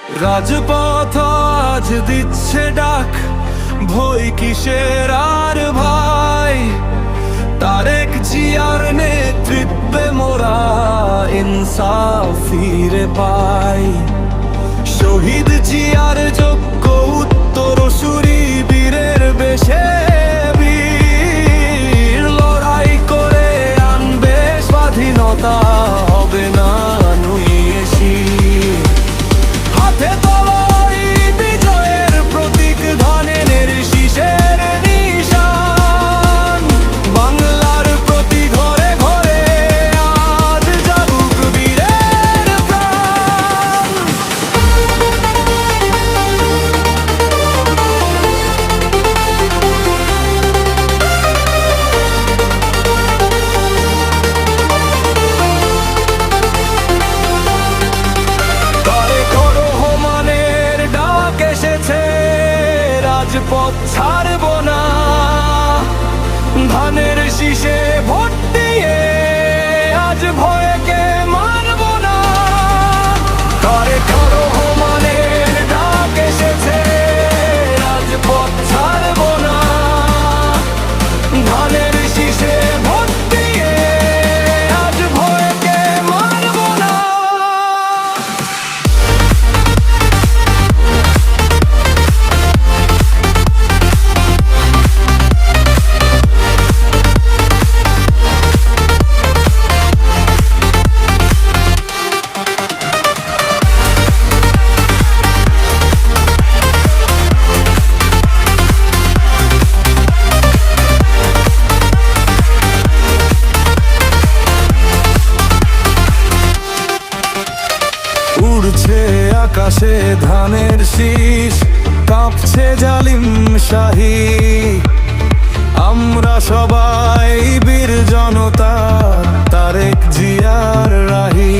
রাজপথ আজ দিচ্ছে ডাক, ভয় কিসের আর ভাই। তারেক জিয়ার নেতৃত্বে মোরা ইনসাফ ফিরে পাই। শহীদ জিয়ার যোগ্য উত্তরসূরি বীরের বেশে বীর লড়াই করে আনবে স্বাধীনতা, হবে না নুয়ে শির। হাতে তলোয়ার বিজয়ের প্রতীক, ধানের শীষের নিশান। বাংলার প্রতি ঘরে ঘরে আজ জাগুক বীরের প্রাণ। রাজপথ ছাড়ব না, ধানের শীষে ভোট দিয়ে আজ ভয়কে মারব না। তারেক রহমানের ডাক এসেছে, রাজপথ ছাড়ব না, ধানের শীষে ভোট দিয়ে আজ ভয়কে মারব না। উড়ছে আকাশে ধানের শীষ, কাঁপছে জালিম শাহী। আমরা সবাই বীর জনতা, তারেক জিয়ার রাহি।